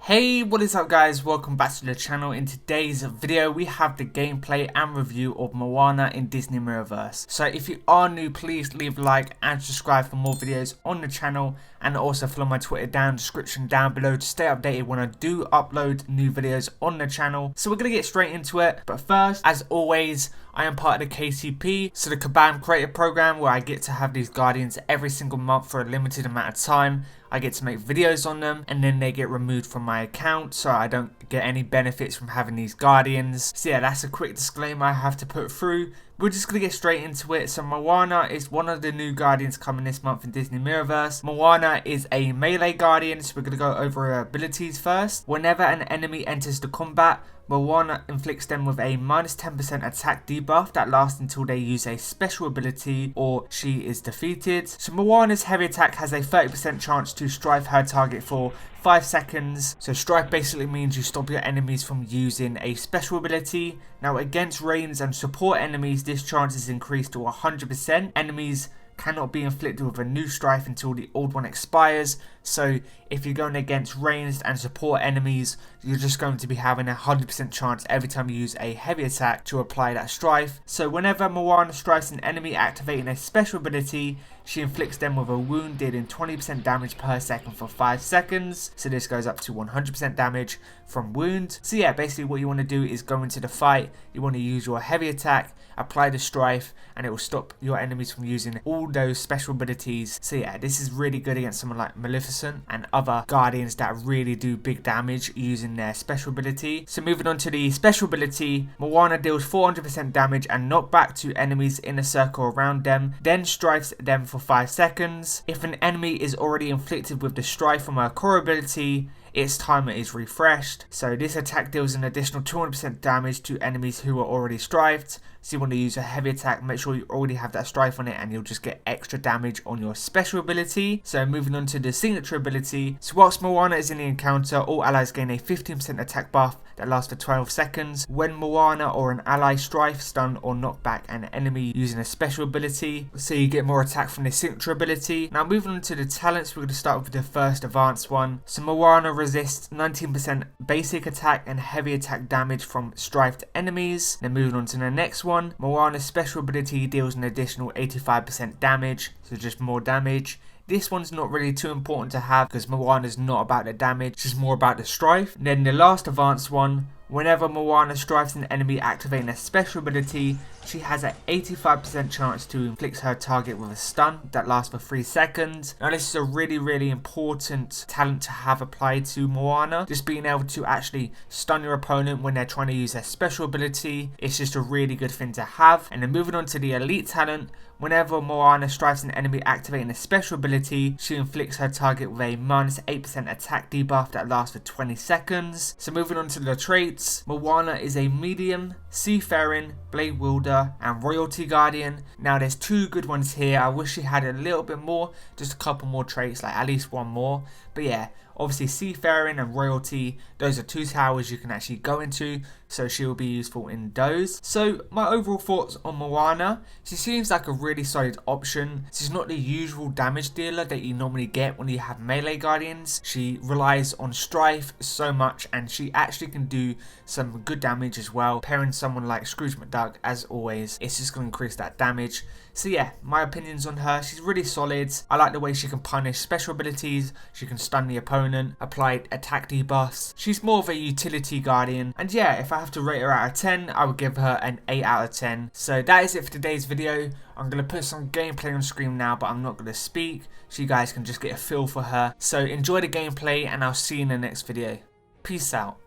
Hey, what is up guys, welcome back to the channel. In today's video we have the gameplay and review of Moana in Disney Mirrorverse. So if you are new, please leave a like and subscribe for more videos on the channel, and also follow my Twitter down in the description down below to stay updated when I do upload new videos on the channel. So we're going to get straight into it, but first, as always, I am part of the KCP, so the Kabam Creator Program, where I get to have these Guardians every single month for a limited amount of time. I get to make videos on them and then they get removed from my account, so I don't get any benefits from having these Guardians. So yeah, that's a quick disclaimer I have to put through. We're just going to get straight into it. So Moana is one of the new Guardians coming this month in Disney Mirrorverse. Moana is a melee Guardian, so we're going to go over her abilities first. Whenever an enemy enters the combat, Moana inflicts them with a minus 10% attack debuff that lasts until they use a special ability or she is defeated. So Moana's heavy attack has a 30% chance to strike her target for 5 seconds. So strike basically means you stop your enemies from using a special ability. Now against ranged and support enemies, this chance is increased to 100%. Enemies cannot be inflicted with a new strife until the old one expires. So if you're going against ranged and support enemies, you're just going to be having a 100% chance every time you use a heavy attack to apply that strife. So whenever Moana strikes an enemy activating a special ability, she inflicts them with a wound dealing 20% damage per second for 5 seconds. So this goes up to 100% damage from wound. So yeah, basically what you want to do is go into the fight, you want to use your heavy attack, apply the strife, and it will stop your enemies from using all those special abilities. So yeah, this is really good against someone like Maleficent and other Guardians that really do big damage using their special ability. So moving on to the special ability, Moana deals 400% damage and knockback to enemies in a circle around them, then strikes them for 5 seconds. If an enemy is already inflicted with the strife from her core ability, its timer is refreshed. So this attack deals an additional 200% damage to enemies who are already strifed. So you want to use a heavy attack, make sure you already have that strife on it, and you'll just get extra damage on your special ability. So moving on to the signature ability. So whilst Moana is in the encounter, all allies gain a 15% attack buff that lasts for 12 seconds. When Moana or an ally strife, stun or knock back an enemy using a special ability, so you get more attack from the signature ability. Now moving on to the talents, we're going to start with the first advanced one. So Moana resists 19% basic attack and heavy attack damage from strifed enemies. Then moving on to the next one, Moana's special ability deals an additional 85% damage, so just more damage. This one's not really too important to have because Moana's not about the damage, it's just more about the strife. And then the last advanced one, whenever Moana strifes an enemy activating a special ability, she has an 85% chance to inflict her target with a stun that lasts for 3 seconds. Now this is a really important talent to have applied to Moana. Just being able to actually stun your opponent when they're trying to use their special ability, it's just a really good thing to have. And then moving on to the elite talent, whenever Moana strikes an enemy activating a special ability, she inflicts her target with a minus 8% attack debuff that lasts for 20 seconds. So moving on to the traits, Moana is a medium, seafaring, blade wielder, and royalty guardian. Now there's 2 good ones here. I wish she had a little bit more, just a couple more traits, like at least 1 more. But yeah, obviously seafaring and royalty, those are 2 towers you can actually go into, so she will be useful in those. So my overall thoughts on Moana, she seems like a really solid option. She's not the usual damage dealer that you normally get when you have melee guardians. She relies on strife so much, and she actually can do some good damage as well. Pairing someone like Scrooge McDuck, as always, it's just going to increase that damage. So yeah, my opinions on her, she's really solid. I like the way she can punish special abilities, she can stun the opponent, apply attack debuffs. She's more of a utility guardian, and yeah, if I have to rate her out of 10, I would give her an 8 out of 10. So that is it for today's video. I'm going to put some gameplay on screen now, but I'm not going to speak, so you guys can just get a feel for her. So enjoy the gameplay, and I'll see you in the next video. Peace out.